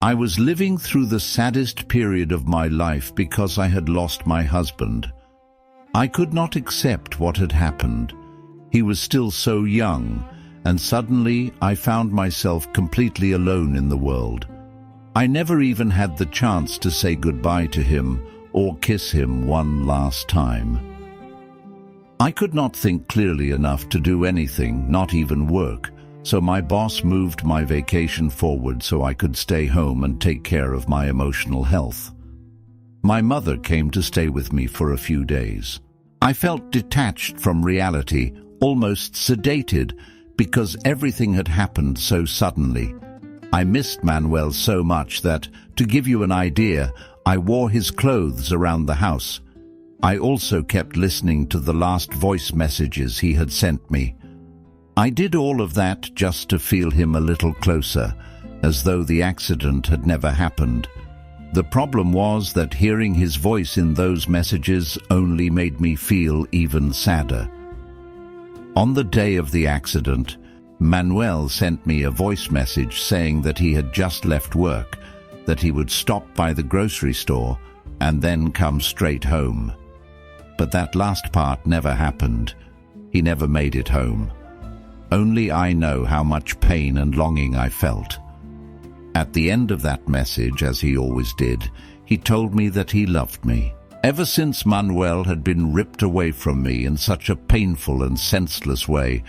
I was living through the saddest period of my life because I had lost my husband. I could not accept what had happened. He was still so young, and suddenly I found myself completely alone in the world. I never even had the chance to say goodbye to him or kiss him one last time. I could not think clearly enough to do anything, not even work. So my boss moved my vacation forward so I could stay home and take care of my emotional health. My mother came to stay with me for a few days. I felt detached from reality, almost sedated, because everything had happened so suddenly. I missed Manuel so much that, to give you an idea, I wore his clothes around the house. I also kept listening to the last voice messages he had sent me. I did all of that just to feel him a little closer, as though the accident had never happened. The problem was that hearing his voice in those messages only made me feel even sadder. On the day of the accident, Manuel sent me a voice message saying that he had just left work, that he would stop by the grocery store and then come straight home. But that last part never happened. He never made it home. Only I know how much pain and longing I felt. At the end of that message, as he always did, he told me that he loved me. Ever since Manuel had been ripped away from me in such a painful and senseless way,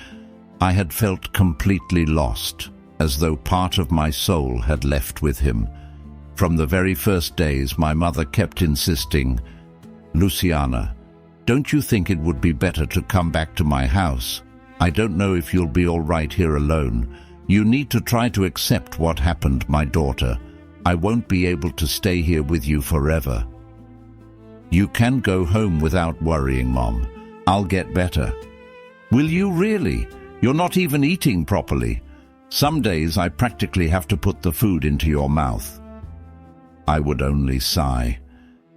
I had felt completely lost, as though part of my soul had left with him. From the very first days, my mother kept insisting, "Luciana, don't you think it would be better to come back to my house? I don't know if you'll be all right here alone. You need to try to accept what happened, my daughter. I won't be able to stay here with you forever. You can go home without worrying, Mom. I'll get better." "Will you really? You're not even eating properly. Some days I practically have to put the food into your mouth." I would only sigh.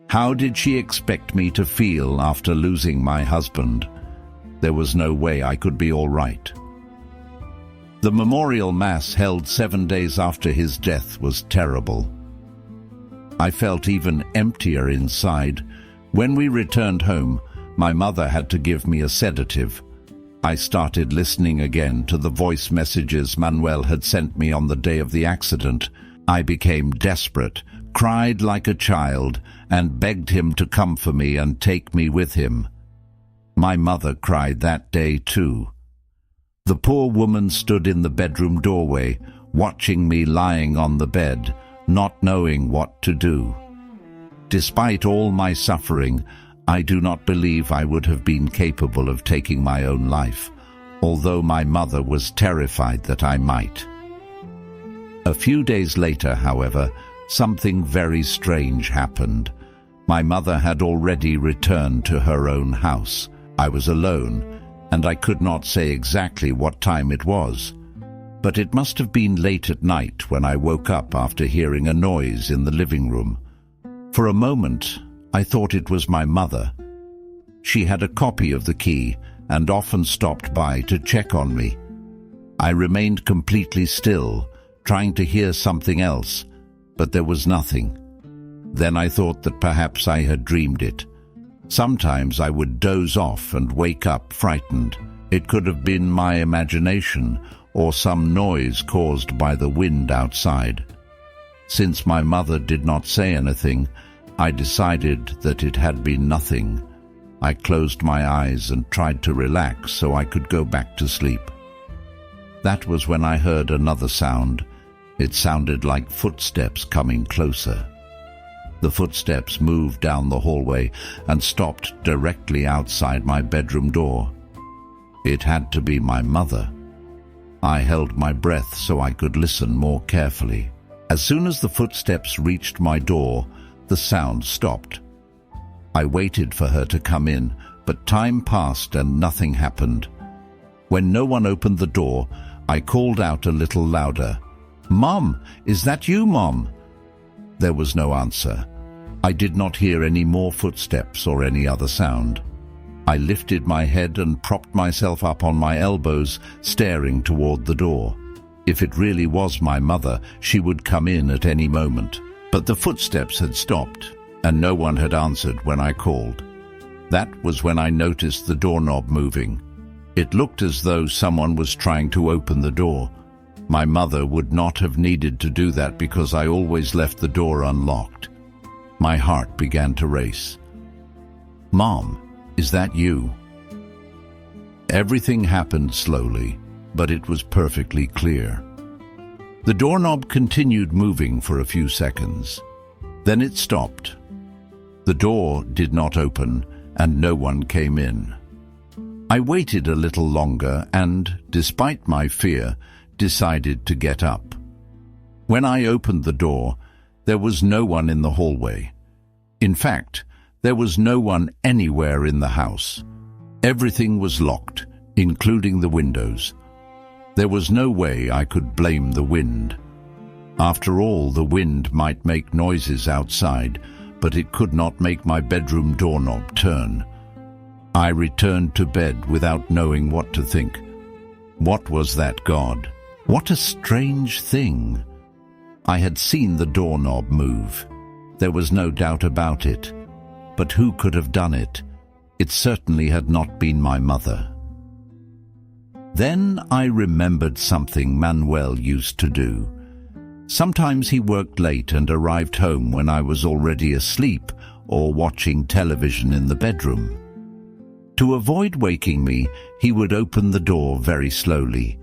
How did she expect me to feel after losing my husband? There was no way I could be all right. The memorial mass held 7 days after his death was terrible. I felt even emptier inside. When we returned home, my mother had to give me a sedative. I started listening again to the voice messages Manuel had sent me on the day of the accident. I became desperate, cried like a child, and begged him to come for me and take me with him. My mother cried that day too. The poor woman stood in the bedroom doorway, watching me lying on the bed, not knowing what to do. Despite all my suffering, I do not believe I would have been capable of taking my own life, although my mother was terrified that I might. A few days later, however, something very strange happened. My mother had already returned to her own house. I was alone, and I could not say exactly what time it was. But it must have been late at night when I woke up after hearing a noise in the living room. For a moment, I thought it was my mother. She had a copy of the key and often stopped by to check on me. I remained completely still, trying to hear something else, but there was nothing. Then I thought that perhaps I had dreamed it. Sometimes I would doze off and wake up frightened. It could have been my imagination or some noise caused by the wind outside. Since my mother did not say anything, I decided that it had been nothing. I closed my eyes and tried to relax so I could go back to sleep. That was when I heard another sound. It sounded like footsteps coming closer. The footsteps moved down the hallway and stopped directly outside my bedroom door. It had to be my mother. I held my breath so I could listen more carefully. As soon as the footsteps reached my door, the sound stopped. I waited for her to come in, but time passed and nothing happened. When no one opened the door, I called out a little louder, "Mom, is that you, Mom?" There was no answer. I did not hear any more footsteps or any other sound. I lifted my head and propped myself up on my elbows, staring toward the door. If it really was my mother, she would come in at any moment. But the footsteps had stopped, and no one had answered when I called. That was when I noticed the doorknob moving. It looked as though someone was trying to open the door. My mother would not have needed to do that because I always left the door unlocked. My heart began to race. "Mom, is that you?" Everything happened slowly, but it was perfectly clear. The doorknob continued moving for a few seconds. Then it stopped. The door did not open, and no one came in. I waited a little longer and, despite my fear, decided to get up. When I opened the door, there was no one in the hallway. In fact, there was no one anywhere in the house. Everything was locked, including the windows. There was no way I could blame the wind. After all, the wind might make noises outside, but it could not make my bedroom doorknob turn. I returned to bed without knowing what to think. What was that, God? What a strange thing. I had seen the doorknob move. There was no doubt about it. But who could have done it? It certainly had not been my mother. Then I remembered something Manuel used to do. Sometimes he worked late and arrived home when I was already asleep or watching television in the bedroom. To avoid waking me, he would open the door very slowly.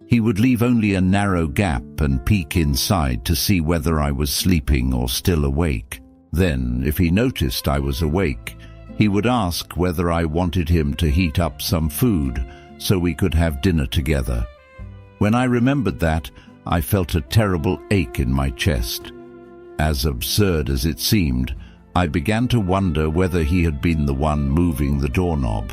He would leave only a narrow gap and peek inside to see whether I was sleeping or still awake. Then, if he noticed I was awake, he would ask whether I wanted him to heat up some food so we could have dinner together. When I remembered that, I felt a terrible ache in my chest. As absurd as it seemed, I began to wonder whether he had been the one moving the doorknob.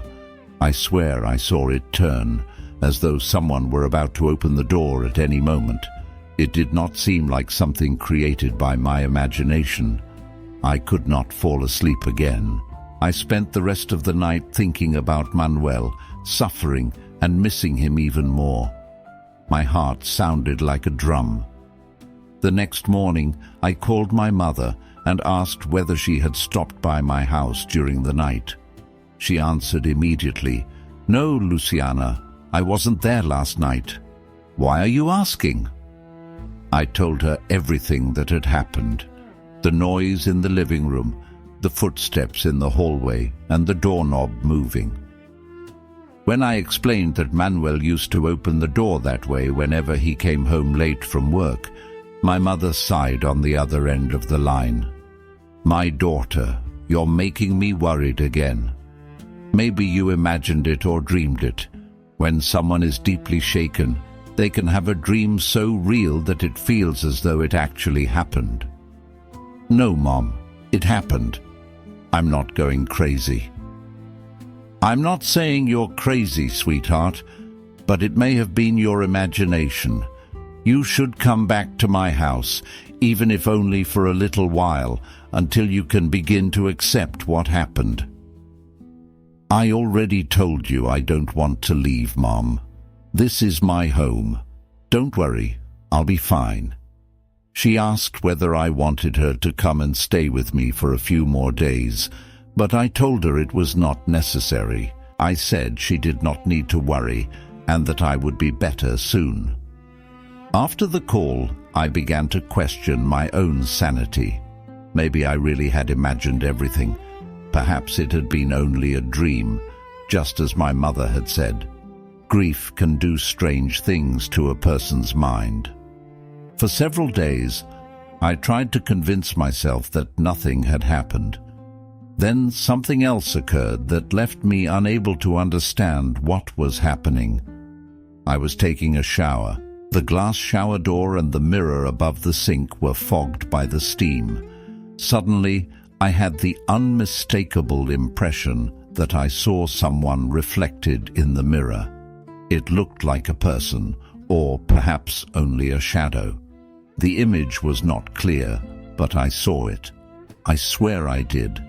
I swear I saw it turn, as though someone were about to open the door at any moment. It did not seem like something created by my imagination. I could not fall asleep again. I spent the rest of the night thinking about Manuel, suffering and missing him even more. My heart sounded like a drum. The next morning, I called my mother and asked whether she had stopped by my house during the night. She answered immediately, "No, Luciana, I wasn't there last night." "Why are you asking?" I told her everything that had happened. The noise in the living room, the footsteps in the hallway, and the doorknob moving. When I explained that Manuel used to open the door that way whenever he came home late from work, my mother sighed on the other end of the line. "My daughter, you're making me worried again. Maybe you imagined it or dreamed it. When someone is deeply shaken, they can have a dream so real that it feels as though it actually happened." "No, Mom, it happened. I'm not going crazy." "I'm not saying you're crazy, sweetheart, but it may have been your imagination. You should come back to my house, even if only for a little while, until you can begin to accept what happened." "I already told you I don't want to leave, Mom. This is my home. Don't worry, I'll be fine." She asked whether I wanted her to come and stay with me for a few more days, but I told her it was not necessary. I said she did not need to worry and that I would be better soon. After the call, I began to question my own sanity. Maybe I really had imagined everything. Perhaps it had been only a dream, just as my mother had said. Grief can do strange things to a person's mind. For several days, I tried to convince myself that nothing had happened. Then something else occurred that left me unable to understand what was happening. I was taking a shower. The glass shower door and the mirror above the sink were fogged by the steam. Suddenly, I had the unmistakable impression that I saw someone reflected in the mirror. It looked like a person, or perhaps only a shadow. The image was not clear, but I saw it. I swear I did.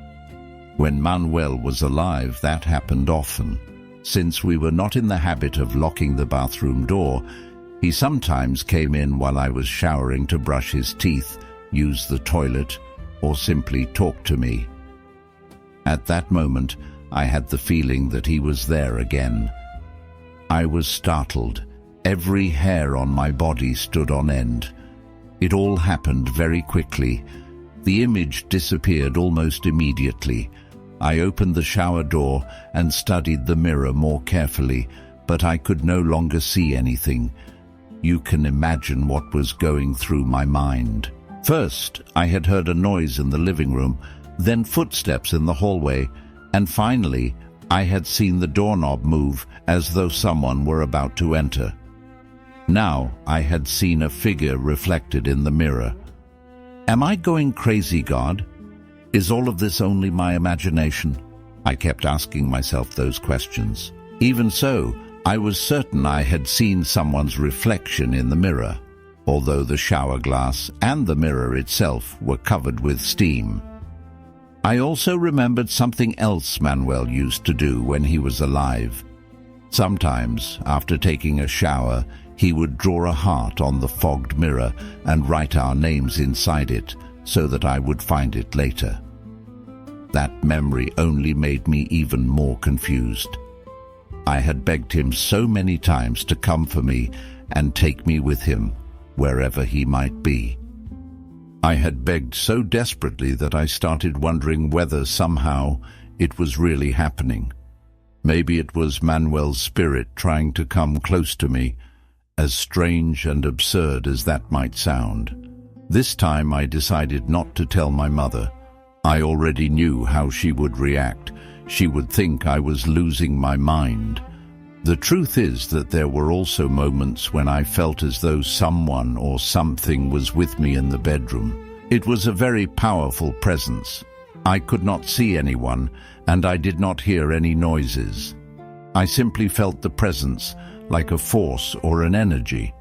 When Manuel was alive, that happened often. Since we were not in the habit of locking the bathroom door, He sometimes came in while I was showering to brush his teeth, use the toilet, or simply talk to me. At that moment, I had the feeling that he was there again. I was startled. Every hair on my body stood on end. It all happened very quickly. The image disappeared almost immediately. I opened the shower door and studied the mirror more carefully, but I could no longer see anything. You can imagine what was going through my mind. First, I had heard a noise in the living room, then footsteps in the hallway, and finally, I had seen the doorknob move as though someone were about to enter. Now, I had seen a figure reflected in the mirror. Am I going crazy, God? Is all of this only my imagination? I kept asking myself those questions. Even so, I was certain I had seen someone's reflection in the mirror, although the shower glass and the mirror itself were covered with steam. I also remembered something else Manuel used to do when he was alive. Sometimes, after taking a shower, he would draw a heart on the fogged mirror and write our names inside it so that I would find it later. That memory only made me even more confused. I had begged him so many times to come for me and take me with him, wherever he might be. I had begged so desperately that I started wondering whether somehow it was really happening. Maybe it was Manuel's spirit trying to come close to me, as strange and absurd as that might sound. This time I decided not to tell my mother. I already knew how she would react. She would think I was losing my mind. The truth is that there were also moments when I felt as though someone or something was with me in the bedroom. It was a very powerful presence. I could not see anyone, and I did not hear any noises. I simply felt the presence, like a force or an energy.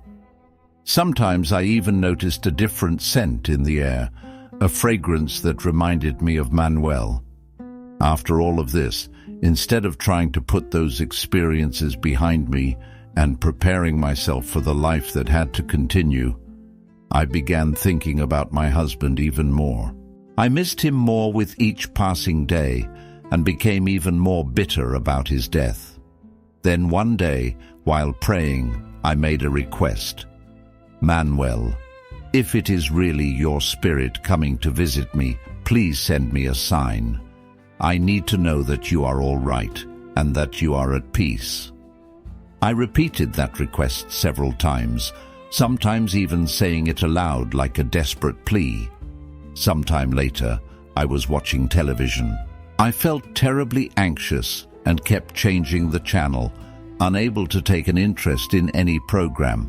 Sometimes I even noticed a different scent in the air, a fragrance that reminded me of Manuel. After all of this, instead of trying to put those experiences behind me and preparing myself for the life that had to continue, I began thinking about my husband even more. I missed him more with each passing day and became even more bitter about his death. Then one day, while praying, I made a request. Manuel, if it is really your spirit coming to visit me, please send me a sign. I need to know that you are all right and that you are at peace. I repeated that request several times, sometimes even saying it aloud like a desperate plea. Sometime later, I was watching television. I felt terribly anxious and kept changing the channel, unable to take an interest in any program.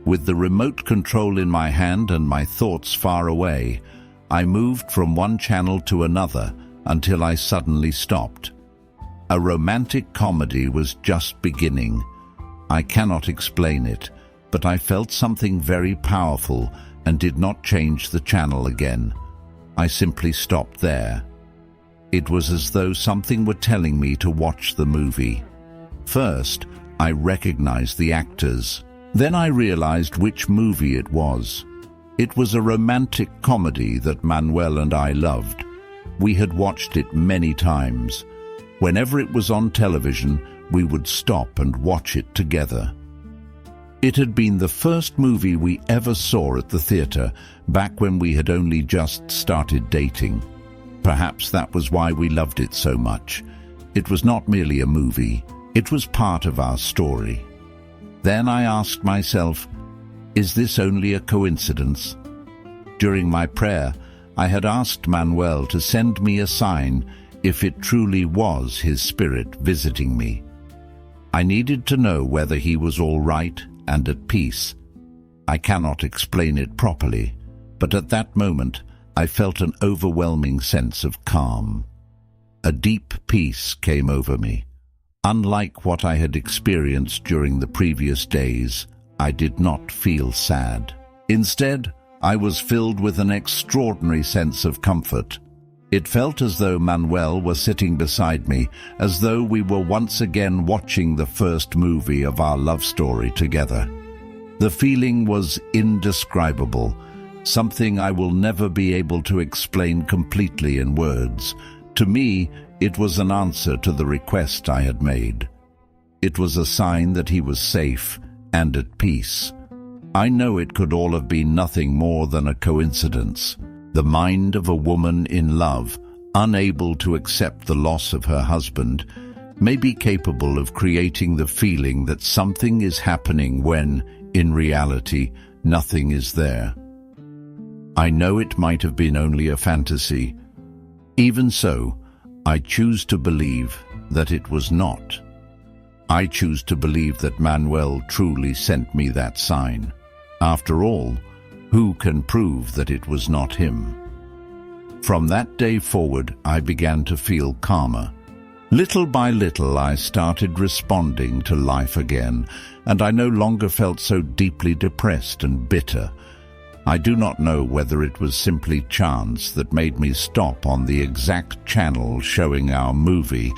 With the remote control in my hand and my thoughts far away, I moved from one channel to another until I suddenly stopped. A romantic comedy was just beginning. I cannot explain it, but I felt something very powerful and did not change the channel again. I simply stopped there. It was as though something were telling me to watch the movie. First, I recognized the actors. Then I realized which movie it was. It was a romantic comedy that Manuel and I loved. We had watched it many times. Whenever it was on television, we would stop and watch it together. It had been the first movie we ever saw at the theater, back when we had only just started dating. Perhaps that was why we loved it so much. It was not merely a movie, it was part of our story. Then I asked myself, is this only a coincidence? During my prayer, I had asked Manuel to send me a sign if it truly was his spirit visiting me. I needed to know whether he was all right and at peace. I cannot explain it properly, but at that moment I felt an overwhelming sense of calm. A deep peace came over me. Unlike what I had experienced during the previous days, I did not feel sad. Instead, I was filled with an extraordinary sense of comfort. It felt as though Manuel was sitting beside me, as though we were once again watching the first movie of our love story together. The feeling was indescribable, something I will never be able to explain completely in words. To me, it was an answer to the request I had made. It was a sign that he was safe and at peace. I know it could all have been nothing more than a coincidence. The mind of a woman in love, unable to accept the loss of her husband, may be capable of creating the feeling that something is happening when, in reality, nothing is there. I know it might have been only a fantasy. Even so, I choose to believe that it was not. I choose to believe that Manuel truly sent me that sign. After all, who can prove that it was not him? From that day forward, I began to feel calmer. Little by little, I started responding to life again, and I no longer felt so deeply depressed and bitter. I do not know whether it was simply chance that made me stop on the exact channel showing our movie,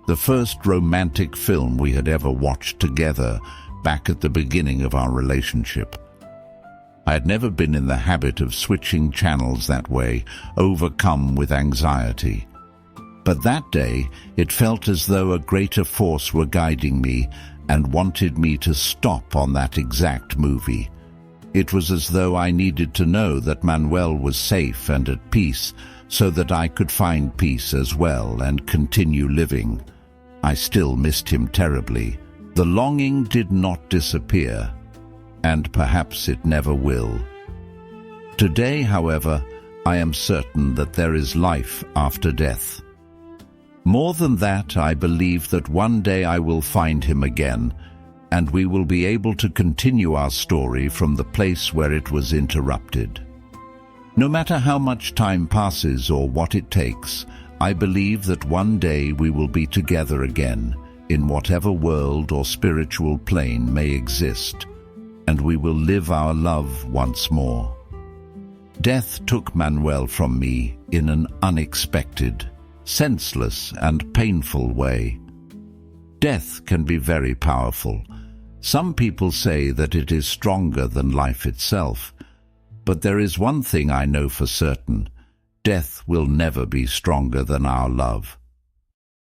the first romantic film we had ever watched together back at the beginning of our relationship. I had never been in the habit of switching channels that way, overcome with anxiety. But that day, it felt as though a greater force were guiding me and wanted me to stop on that exact movie. It was as though I needed to know that Manuel was safe and at peace so that I could find peace as well and continue living. I still missed him terribly. The longing did not disappear, and perhaps it never will. Today, however, I am certain that there is life after death. More than that, I believe that one day I will find him again, and we will be able to continue our story from the place where it was interrupted. No matter how much time passes or what it takes, I believe that one day we will be together again, in whatever world or spiritual plane may exist, and we will live our love once more. Death took Manuel from me in an unexpected, senseless and painful way. Death can be very powerful. Some people say that it is stronger than life itself, but there is one thing I know for certain: death will never be stronger than our love.